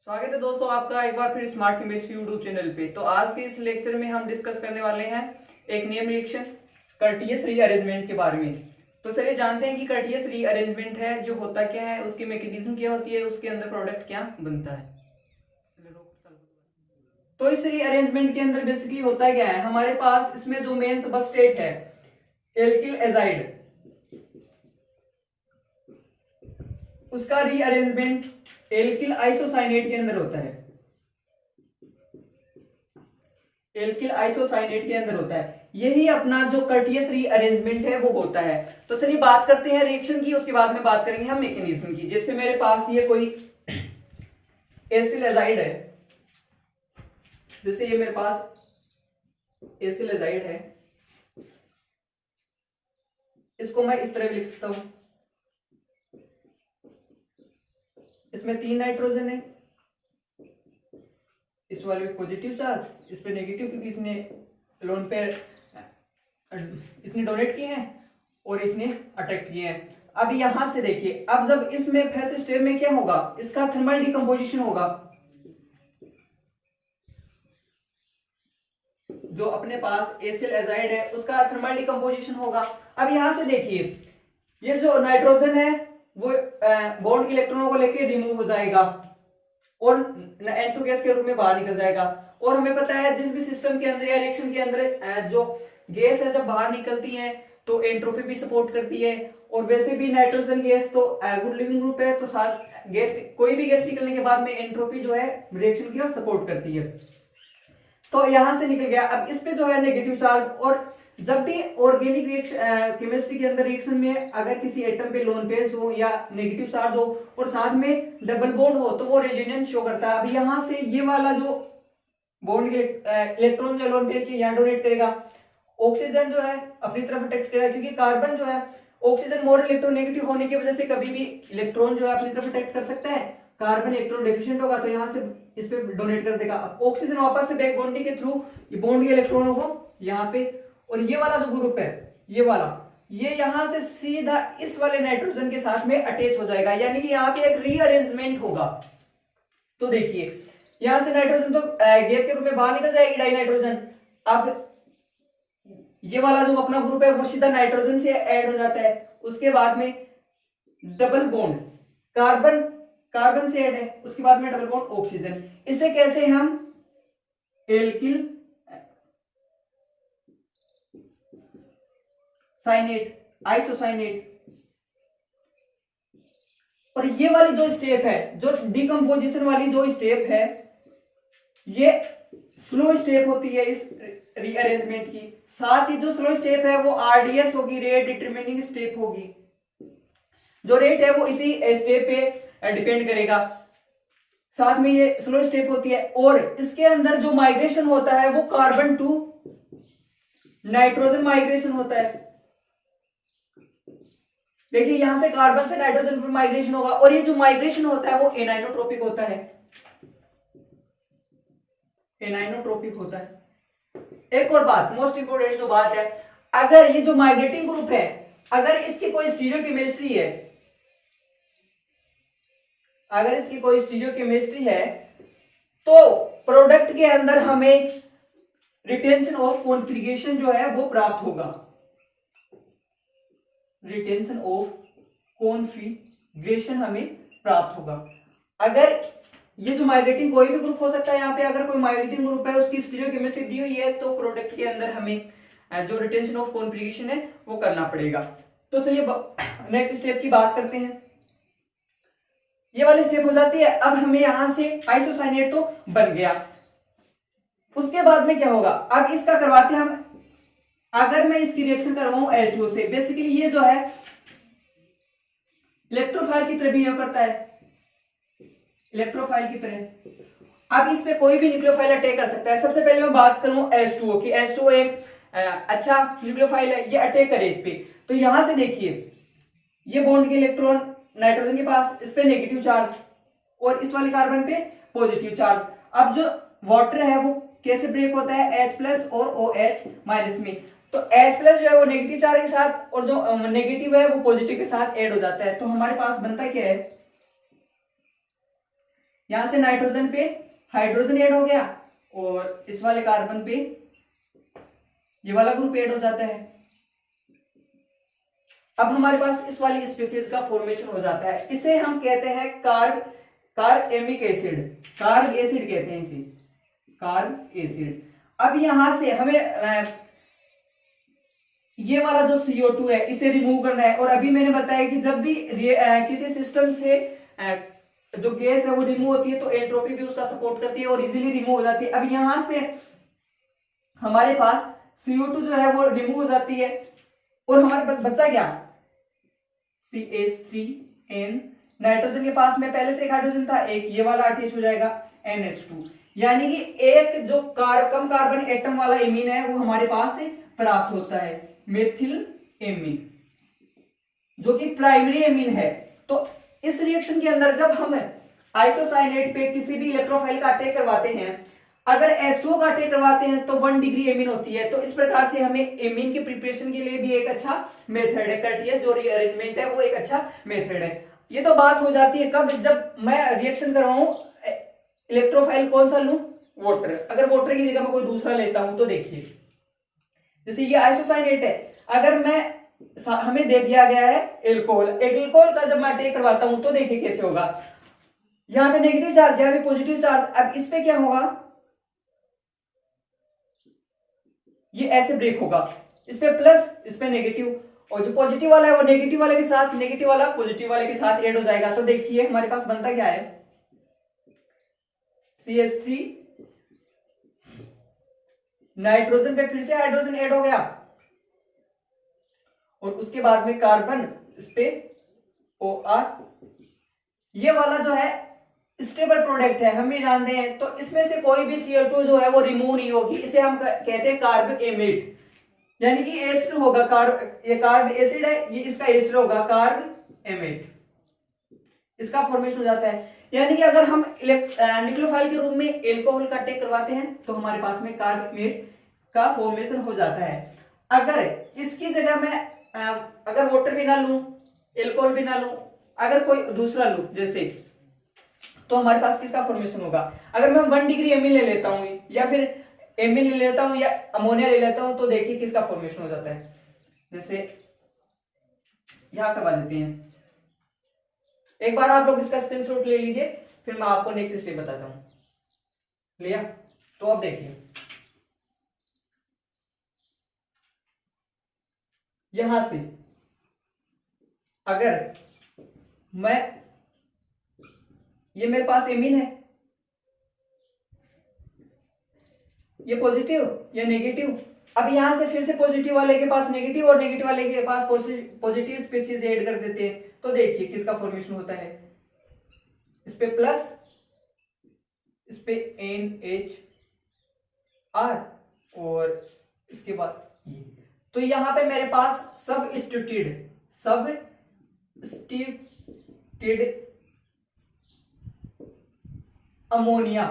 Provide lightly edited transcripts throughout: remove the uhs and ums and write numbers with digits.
स्वागत है दोस्तों आपका एक बार फिर स्मार्ट केमिस्ट्री यूट्यूब चैनल पे। तो आज के इस लेक्चर में हम डिस्कस करने वाले हैं एक नियम रिएक्शन कर्टियस रीअरेंजमेंट के बारे में। तो चलिए जानते हैं कि कर्टियस रीअरेंजमेंट है जो होता क्या है, उसकी मैकेनिज्म क्या होती है, उसके अंदर प्रोडक्ट क्या बनता है। तो इस रीअरेंजमेंट के अंदर बेसिकली होता क्या है, हमारे पास इसमें जो मेन सबस्ट्रेट है एल्किल एजाइड, उसका रीअरेंजमेंट एल्किल आइसोसाइनेट के अंदर होता है। एल्किल आइसोसाइनेट के अंदर होता है। यही अपना जो कर्टियस रीअरेंजमेंट है वो होता है। तो चलिए बात करते हैं रिएक्शन की, उसके बाद में बात करेंगे हम मैकेनिज्म की। जैसे मेरे पास ये कोई एसिल एजाइड है, जैसे ये मेरे पास एसिल एजाइड है, इसको मैं इस तरह भी लिख सकता हूं। इसमें 3 नाइट्रोजन है, इस वाले पे पॉजिटिव चार्ज, इस पे नेगेटिव, क्योंकि इसने लोन पेयर इसने डोनेट किए हैं और इसने अटैक किए हैं। अब यहां से देखिए, अब जब इसमें फर्स्ट स्टेप में क्या होगा, इसका थर्मल डिकम्पोजिशन होगा। जो अपने पास एसिल एजाइड है उसका थर्मल डिकम्पोजिशन होगा। अब यहां से देखिए, ये जो नाइट्रोजन है वो बॉन्ड इलेक्ट्रॉनों को लेकर रिमूव हो जाएगा और N2 गैस के रूप में बाहर निकल जाएगा। और हमें पता है जिस भी सिस्टम के अंदर या रिएक्शन के अंदर जो गैस है जब बाहर निकलती है तो एंट्रोपी भी सपोर्ट करती है। और वैसे भी नाइट्रोजन गैस तो गुड लिविंग ग्रुप है, तो साथ गैस, कोई भी गैस निकलने के बाद में एंट्रोपी जो है रिएक्शन की सपोर्ट करती है। तो यहां से निकल गया। अब इस पे जो है नेगेटिव चार्ज, और जब भी ऑर्गेनिक रिएक्शन केमिस्ट्री के अंदर रिएक्शन में अगर किसी एटम पे लोन पेयर हो या नेगेटिव चार्ज हो और साथ में डबल बॉन्ड हो तो वो रेजोनेंस शो करता है। अब यहाँ से ये वाला जो बॉन्ड के इलेक्ट्रॉन जो लोन पेयर के यहाँ डोनेट करेगा, ऑक्सीजन जो है अपनी तरफ अट्रैक्ट करेगा, क्योंकि कार्बन जो है ऑक्सीजन मोर इलेक्ट्रोनेगेटिव होने की वजह से कभी भी इलेक्ट्रॉन जो है अपनी तरफ अट्रैक्ट कर सकता है। कार्बन इलेक्ट्रॉन डेफिशिएंट होगा तो यहाँ से इस पे डोनेट कर देगा। अब ऑक्सीजन वापस से बैक बॉन्डिंग के थ्रू ये बॉन्ड के इलेक्ट्रॉनों को यहाँ पे, और ये वाला जो ग्रुप है ये वाला, ये यहां से सीधा इस वाले नाइट्रोजन के साथ में अटैच हो जाएगा, यानी कि यहाँ पे एक रीअरेंजमेंट होगा। तो देखिए यहां से नाइट्रोजन तो गैस के रूप में बाहर निकल जाएगी, डाई नाइट्रोजन। अब ये वाला जो अपना ग्रुप है वो सीधा नाइट्रोजन से ऐड हो जाता है। उसके बाद में डबल बॉन्ड कार्बन कार्बन से ऐड है, उसके बाद में डबल बॉन्ड ऑक्सीजन, इसे कहते हैं हम एल्किल साइनेट, आइसोसाइनेट। और ये वाली जो स्टेप है, जो डिकम्पोजिशन वाली जो स्टेप है, ये स्लो स्टेप होती है इस रीअरेंजमेंट की। साथ ही जो स्लो स्टेप है वो आरडीएस होगी, रेट डिटरमिनिंग स्टेप होगी। जो रेट है वो इसी स्टेप पे डिपेंड करेगा। साथ में ये स्लो स्टेप होती है और इसके अंदर जो माइग्रेशन होता है वो कार्बन टू नाइट्रोजन माइग्रेशन होता है। देखिए यहां से कार्बन से नाइट्रोजन पर माइग्रेशन होगा, और ये जो माइग्रेशन होता है वो एनाइनोट्रोपिक होता है, एनाइनोट्रोपिक होता है। एक और बात, मोस्ट इंपोर्टेंट जो बात है, अगर ये जो माइग्रेटिंग ग्रुप है, अगर इसकी कोई स्टीरियोकेमिस्ट्री है, अगर इसकी कोई स्टीरियोकेमिस्ट्री है तो प्रोडक्ट के अंदर हमें रिटेंशन ऑफ कॉन्फिगरेशन जो है वो प्राप्त होगा। रिटेंशन ऑफ कॉन्फिगरेशन हमें प्राप्त होगा। अगर ये जो माइग्रेटिंग कोई भी ग्रुप हो सकता है, यहाँ पे अगर कोई माइग्रेटिंग ग्रुप है उसकी स्टीरियोकेमिस्ट्री दी हुई है तो प्रोडक्ट के अंदर हमें जो रिटेंशन ऑफ कॉन्फिगरेशन है वो करना पड़ेगा। तो चलिए नेक्स्ट स्टेप की बात करते हैं। ये वाली स्टेप हो जाती है। अब हमें यहां से आइसोसाइनेट तो बन गया, उसके बाद में क्या होगा, अब इसका करवाते हैं हम। अगर मैं इसकी रिएक्शन करवाऊं H2O से, बेसिकली ये जो है इलेक्ट्रोफाइल की तरह बिहेव करता है, इलेक्ट्रोफाइल की तरह। अब इस पे कोई भी न्यूक्लियोफाइल अटैक कर सकता है। सबसे पहले मैं बात करूं H2O की, H2O एक अच्छा न्यूक्लियोफाइल है, ये अटैक करे इस पे। तो यहां से देखिए ये बॉन्ड के इलेक्ट्रॉन नाइट्रोजन के पास, इस पे नेगेटिव चार्ज और इस वाले कार्बन पे पॉजिटिव चार्ज। अब जो वाटर है वो कैसे ब्रेक होता है, H+ और OH- में। तो H+ जो है वो नेगेटिव चार्ज के साथ और जो नेगेटिव है वो पॉजिटिव के साथ ऐड हो जाता है। तो हमारे पास बनता क्या है, यहां से नाइट्रोजन पे हाइड्रोजन ऐड हो गया और इस वाले कार्बन पे ये वाला ग्रुप ऐड हो जाता है। अब हमारे पास इस वाली स्पीशीज का फॉर्मेशन हो जाता है। इसे हम कहते हैं कार्बेमिक एसिड, कार्ब एसिड कहते हैं इसे, कार्ब एसिड। अब यहां से हमें ये वाला जो CO2 है इसे रिमूव करना है। और अभी मैंने बताया कि जब भी किसी सिस्टम से जो गैस है वो रिमूव होती है तो एंट्रोपी भी उसका सपोर्ट करती है और इजीली रिमूव हो जाती है। अब यहां से हमारे पास CO2 जो है वो रिमूव हो जाती है और हमारे पास बचा क्या, CH3N। नाइट्रोजन के पास में पहले से एक हाइड्रोजन था, एक ये वाला अटैच हो जाएगा NH2, यानी कि एक जो कम कार्बन एटम वाला एमीन है वो हमारे पास से प्राप्त होता है, मेथिल एमीन, जो कि प्राइमरी एमीन है। तो इस रिएक्शन के अंदर जब हम आइसोसाइनेट पे किसी भी इलेक्ट्रोफाइल का अटैक करवाते हैं, अगर H2O का अटैक करवाते हैं तो 1 डिग्री एमीन होती है। तो इस प्रकार से हमें एमीन के प्रिपरेशन के लिए भी एक अच्छा मेथड है, कर्टियस जो रीअरेंजमेंट है वो एक अच्छा मेथड है। ये तो बात हो जाती है कब, जब मैं रिएक्शन कर रहा हूं, इलेक्ट्रोफाइल कौन सा लूं, वाटर। अगर वाटर की जगह मैं कोई दूसरा लेता हूं तो देखिए, जैसे ये आइसोसाइनेट है, अगर मैं हमें दे दिया गया है एल्कोहल, एल्कोहल का जब मैं अटैक करवाता हूं तो देखिए कैसे होगा। यहां पे नेगेटिव चार्ज, यहां पे पॉजिटिव चार्ज। अब इस पे क्या होगा, ये ऐसे ब्रेक होगा, इस पे प्लस इस पे नेगेटिव, और जो पॉजिटिव वाला है वो नेगेटिव वाले के साथ, नेगेटिव वाला पॉजिटिव वाले के साथ ऐड हो जाएगा। तो देखिए हमारे पास बनता क्या है, CH3, नाइट्रोजन पे फिर से हाइड्रोजन ऐड हो गया और उसके बाद में कार्बन, इस पे OR। ये वाला जो है स्टेबल प्रोडक्ट है, हम ये जानते हैं। तो इसमें से कोई भी CO2 जो है वो रिमूव नहीं होगी, इसे हम कहते हैं कार्ब एमिट, यानी कि एसिड होगा। ये कार्ब एसिड है, ये इसका एसिड होगा कार्ब एमिट, इसका फॉर्मेशन हो जाता है। यानी कि अगर हम न्यूक्लियोफाइल के रूप में एल्कोहल का अटैक करवाते हैं तो हमारे पास में कार्ब एमिट का फॉर्मेशन हो जाता है। अगर इसकी जगह मैं अगर वाटर भी ना लूं, एल्कोहल भी ना लूं, अगर कोई दूसरा लूं जैसे, तो हमारे पास किसका फॉर्मेशन होगा। अगर मैं 1 डिग्री एमिन ले लेता हूं या फिर एमिन ले लेता हूं या अमोनिया ले लेता हूं तो देखिए किसका फॉर्मेशन हो जाता है। जैसे यहां करवा देते हैं, एक बार आप लोग इसका स्क्रीनशॉट ले लीजिए, फिर मैं आपको नेक्स्ट स्टेप बताता हूं। लिया, तो अब देखिए यहां से अगर मैं, ये मेरे पास एमीन है, ये पॉजिटिव, ये नेगेटिव। अब यहां से फिर से पॉजिटिव वाले के पास नेगेटिव और नेगेटिव वाले के पास पॉजिटिव स्पीशीज ऐड कर देते हैं। तो देखिए किसका फॉर्मेशन होता है, इस पे प्लस, इस पे NHR और इसके बाद ये। तो यहां पे मेरे पास सबस्टिट्यूटेड अमोनिया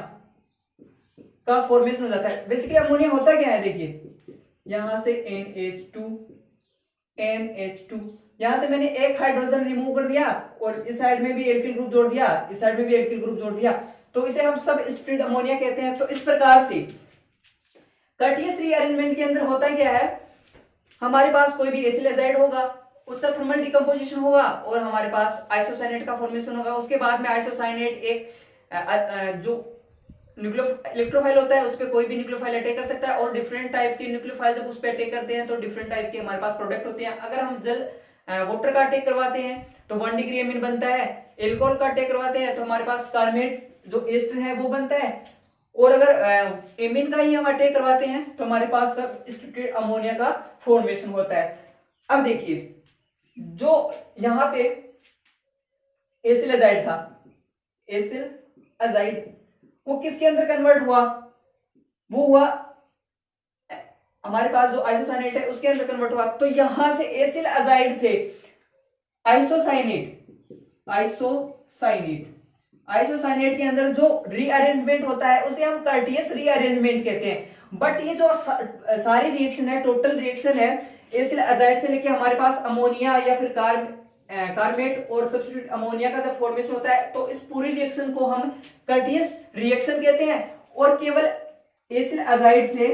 का फॉर्मेशन हो जाता है। बेसिकली अमोनिया होता क्या है, देखिए यहां से NH2, यहां से मैंने एक हाइड्रोजन रिमूव कर दिया और इस साइड में भी एल्किल ग्रुप जोड़ दिया, इस साइड में भी एल्किल ग्रुप जोड़ दिया, तो इसे हम सबस्टिट्यूटेड अमोनिया कहते हैं। तो इस प्रकार से कर्टियस रीअरेंजमेंट के अंदर होता क्या है, हमारे पास कोई भी एसिल एजाइड होगा, उसका थर्मल डिकम्पोजिशन होगा और हमारे पास आइसोसाइनेट का फॉर्मेशन होगा। उसके बाद में आइसोसाइनेट एक जो इलेक्ट्रोफाइल होता है उस पर कोई भी न्यूक्लियोफाइल अटैक कर सकता है और डिफरेंट टाइप के न्यूक्लियोफाइल जब उस पर अटैक करते हैं तो डिफरेंट टाइप के हमारे पास प्रोडक्ट होते हैं। अगर हम वाटर का अटैक करवाते हैं तो 1 डिग्री एमीन बनता है, एल्कोहल का अटैक करवाते हैं तो हमारे पास कार्बोनेट जो एस्टर है वो बनता है, और अगर एमीन का ही हम अटैक करवाते हैं तो हमारे पास सबस्टिट्यूटेड अमोनिया का फॉर्मेशन होता है। अब देखिए जो यहां पे एसिल एजाइड था, एसिल एजाइड वो किसके अंदर कन्वर्ट हुआ, वो हुआ हमारे पास जो आइसोसाइनेट है उसके अंदर कन्वर्ट हुआ। तो यहां से एसिल एजाइड से आइसोसाइनेट के अंदर जो रीअरेंजमेंट होता है उसे हम कर्टियस रीअरेंजमेंट कहते हैं। बट ये जो सारी रिएक्शन है, टोटल रिएक्शन है एसिल एजाइड से लेके हमारे पास अमोनिया या फिर कार्बोनेट और सब्स्टिट्यूट अमोनिया का जब फॉर्मेशन होता है तो इस पूरी रिएक्शन को हम कर्टियस रिएक्शन कहते हैं, और केवल एसिल अजाइड से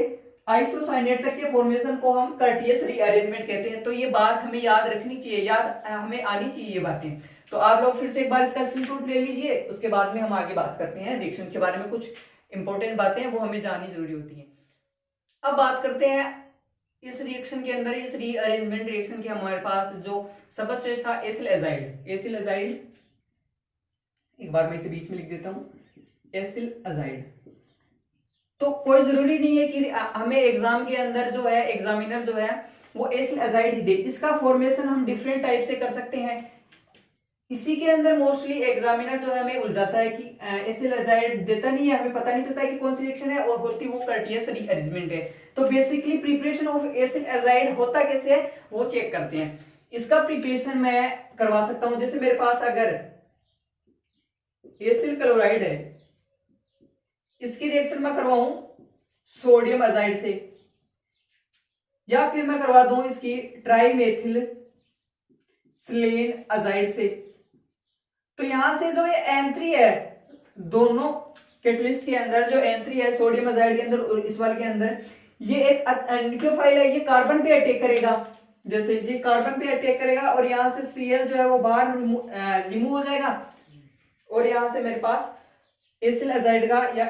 आइसोसाइनेट तक के फॉर्मेशन को हम कर्टियस रीअरेंजमेंट कहते हैं। तो ये बात हमें याद रखनी चाहिए, याद हमें आनी चाहिए ये बातें। तो आप लोग फिर से एक बार इसका स्क्रीनशॉट ले लीजिए, उसके बाद में हम आगे बात करते हैं रिएक्शन के बारे में। कुछ इंपॉर्टेंट बातें हैं वो हमें जाननी जरूरी होती है। अब बात करते हैं इस रिएक्शन के अंदर, इस रीअरेंजमेंट रिएक्शन के हमारे पास जो सबस्ट्रेट था एसिल एजाइड, एसिल एजाइड, एक बार मैं इसे बीच में लिख देता हूं, एसिल एजाइड। तो कोई जरूरी नहीं है कि हमें एग्जाम के अंदर जो है एग्जामिनर जो है वो एसिल एजाइड ही दे, इसका फॉर्मेशन हम डिफरेंट टाइप से कर सकते हैं। इसी के अंदर मोस्टली एग्जामिनर जो है हमें उलझाता है कि एसिल एजाइड देता नहीं है, हमें पता नहीं चलता है कि कौन सी रिएक्शन है, और होती वो कर्टियस रीअरेंजमेंट है। तो basically preparation of acyl azide होता कैसे है वो चेक करते हैं। इसका प्रिपरेशन मैं करवा सकता हूं, जैसे मेरे पास अगर एसिल क्लोराइड है, इसकी रिएक्शन मैं करवाऊं सोडियम एजाइड से, या फिर मैं करवा दूं इसकी ट्राइमेथिल सिलेन एजाइड से। तो यहां से जो ये N3 है, दोनों कैटलिस्ट के अंदर जो N3 है सोडियम एजाइड के अंदर और इस वाले के अंदर, ये एक न्यूक्लियोफाइल है, ये कार्बन पे अटैक करेगा। जैसे ये कार्बन पे अटैक करेगा और यहां से Cl जो है वो बाहर रिमूव हो जाएगा, और यहां से मेरे पास एसिल एजाइड का या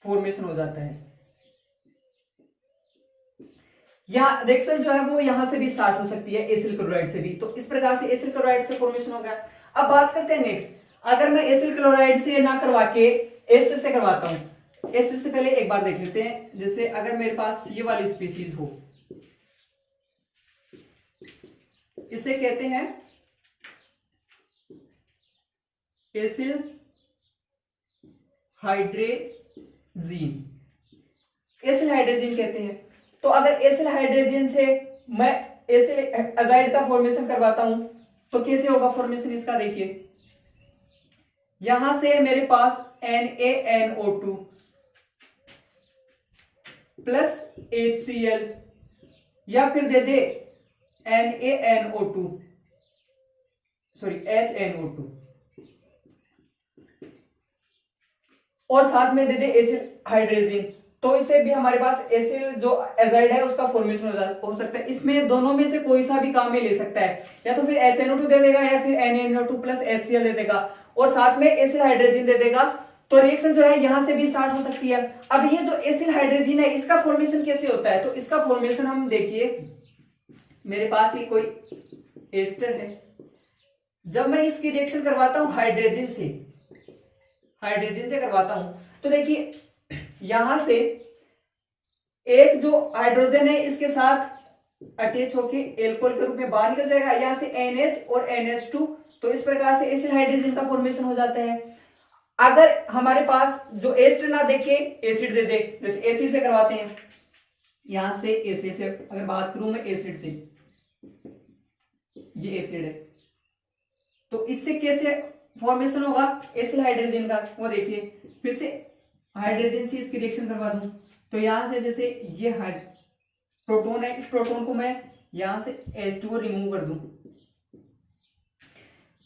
फॉर्मेशन हो जाता है। या रिएक्शन जो है वो यहां से भी स्टार्ट हो सकती है एसिल क्लोराइड से भी। तो इस प्रकार से एसिल क्लोराइड से फॉर्मेशन हो गया। अब बात करते हैं नेक्स्ट, अगर मैं एसिल क्लोराइड से ना करवा के एस्टर से करवाता हूं। एस्टर से पहले एक बार देख लेते हैं, जैसे अगर मेरे पास ये वाली स्पीशीज हो, इसे कहते हैं एसिल हाइड्रेजीन, एसिल हाइड्रोजन कहते हैं। तो अगर एसिल हाइड्रोजन से मैं एसिल एजाइड का फॉर्मेशन करवाता हूं तो कैसे होगा फॉर्मेशन इसका, देखिए यहां से मेरे पास NaNO2 प्लस HCl, या फिर दे दे NaNO2 सॉरी HNO2, और साथ में दे दे एसिल हाइड्रोजन। तो इससे भी हमारे पास एसिल जो एजाइड है उसका फॉर्मेशन हो सकता है। इसमें दोनों में से कोई सा भी काम में ले सकता है, या तो फिर HNO2 दे देगा या फिर NaNO2 प्लस HCl दे देगा, और साथ में एसिल हाइड्रोजन दे देगा। तो रिएक्शन जो है यहां से भी स्टार्ट हो सकती है। अब ये जो एसिल हाइड्रोजन है इसका फॉर्मेशन कैसे होता है, तो इसका फॉर्मेशन हम देखिए, मेरे पास ये कोई एस्टर है, जब मैं इसकी रिएक्शन करवाता हूं हाइड्रोजन से करवाता हूं, तो देखिए यहां से एक जो हाइड्रोजन है इसके साथ अटैच होके एल्कोहल के रूप में बाहर निकल जाएगा, यहां से NH और NH2। तो इस प्रकार से एसिल हाइड्रोजन का फॉर्मेशन हो जाता है। अगर हमारे पास जो एस्टर ना देके एसिड दे दे, जैसे एसिड से करवाते हैं, यहां से एसिड से अगर बात करूं मैं एसिड से, ये एसिड है, तो इससे कैसे फॉर्मेशन होगा एसिल हाइड्रोजन का, वो देखिए फिर से हाइड्रोजन से इसकी रिएक्शन करवा दूं, तो यहां से जैसे ये प्रोटॉन है, इस प्रोटॉन को मैं यहां से H2 रिमूव कर दूं,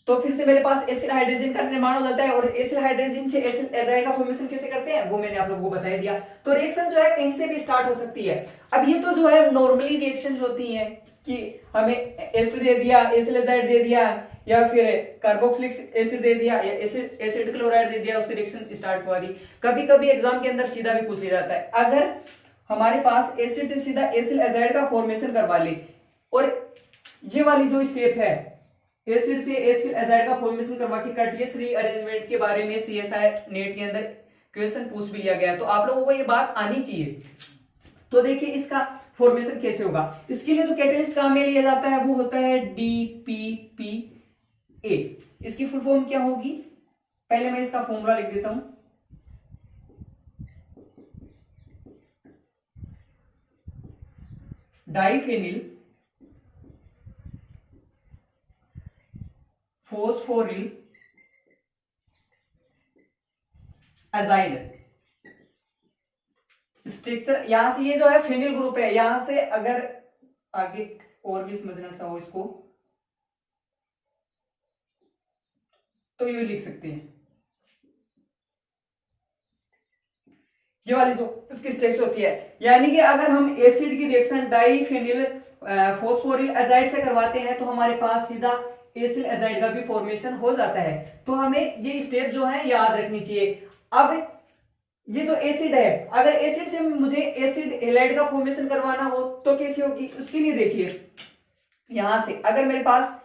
तो फिर से मेरे पास एसिल हाइड्रोजन का निर्माण हो जाता है। और एसिल हाइड्रोजन से एसिल एजाइड का फॉर्मेशन कैसे करते हैं वो मैंने आप लोगों को बता दिया। तो रिएक्शन जो है कहीं से भी स्टार्ट हो सकती है। अब ये तो जो है नॉर्मली रिएक्शन होती है कि हमें एस्टर दे दिया, एसिल एजाइड दे दिया, या फिर कार्बोक्सिलिक एसिड दे दिया, या एसिड क्लोराइड दे दिया, उससे रिएक्शन स्टार्ट करवा दी। कभी कभी एग्जाम के अंदर सीधा भी पूछ लिया जाता है, अगर हमारे पास एसिड से सीधा एसिल एजाइड का फॉर्मेशन करवा ले, और ये वाली जो स्टेप है एसिड से एसिल एजाइड का फॉर्मेशन करवा के कर्टियस रीअरेंजमेंट के बारे में CSI नेट के अंदर क्वेश्चन पूछ भी लिया गया, तो आप लोगों को ये बात आनी चाहिए। तो देखिए इसका फॉर्मेशन कैसे होगा, इसके लिए जो कैटलिस्ट काम में लिया जाता है वो होता है DPPA। इसकी फुल फॉर्म क्या होगी, पहले मैं इसका फॉर्मूला लिख देता हूं, डाइफेनिल फॉस्फोरिल एजाइड। स्ट्रक्चर यहां से ये जो है फेनिल ग्रुप है, यहां से अगर आगे और भी समझना चाहो इसको, तो ये लिख सकते हैं। ये वाली जो इसकी स्टेप्स होती है, यानी कि अगर हम एसिड की रिएक्शन डाइफेनिल फॉस्फोरिल एजाइड से करवाते हैं तो हमारे पास सीधा एसिल एजाइड का भी फॉर्मेशन हो जाता है। तो हमें ये स्टेप जो है याद रखनी चाहिए। अब ये जो एसिड है, अगर एसिड से मुझे एसिड हैलाइड का फॉर्मेशन करवाना हो तो कैसे होगी, उसके लिए देखिए यहां से अगर मेरे पास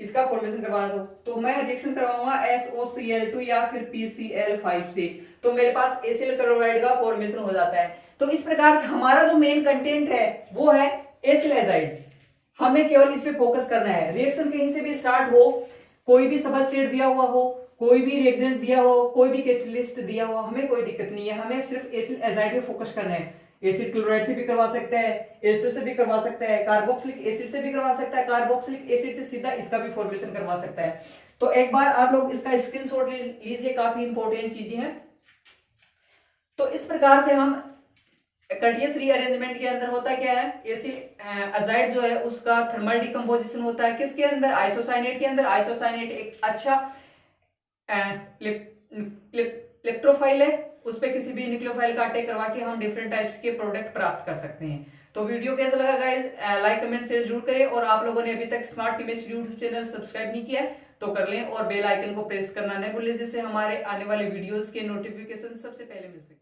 इसका फॉर्मेशन करवाना तो मैं रिएक्शन करवाऊंगा SOCl2 या फिर PCl5 से, तो मेरे पास एसिल क्लोराइड का फॉर्मेशन हो जाता है। तो इस प्रकार से हमारा जो मेन कंटेंट है वो है एसिल एजाइड। हमें केवल इस पे फोकस करना है। रिएक्शन कहीं से भी स्टार्ट हो, कोई भी सबस्ट्रेट दिया हुआ हो, कोई भी रिएक्टेंट दिया हो, कोई भी कैटलिस्ट दिया हुआ, हमें कोई दिक्कत नहीं है। हमें सिर्फ एसिल एजाइड पे फोकस करना है। एसिड क्लोराइड से भी करवा सकता है, एस्टर से भी करवा सकता है, कार्बोक्सिलिक एसिड से भी करवा सकता है, कार्बोक्सिलिक एसिड से सीधा इसका भी फॉर्मेशन करवा सकता है। तो एक बार आप लोग इसका स्क्रीनशॉट लीजिए, काफी इंपॉर्टेंट चीजें हैं। तो इस प्रकार से हम कर्टियस रीअरेंजमेंट के अंदर होता क्या है, एसिल अजाइड जो है उसका थर्मल डिकम्पोजिशन होता है किसके अंदर, आइसोसाइनेट के अंदर। आइसोसाइनेट एक अच्छा इलेक्ट्रोफाइल है, उस पे किसी भी न्यूक्लियोफाइल का अटैक करवा के हम डिफरेंट टाइप्स के प्रोडक्ट प्राप्त कर सकते हैं। तो वीडियो कैसा लगा गाइस, लाइक कमेंट शेयर जरूर करें, और आप लोगों ने अभी तक smart chemistry YouTube channel subscribe नहीं किया तो कर लें, और बेल आइकन को प्रेस करना न भूलें, जिससे हमारे आने वाले वीडियोस के नोटिफिकेशन सबसे पहले मिल सके।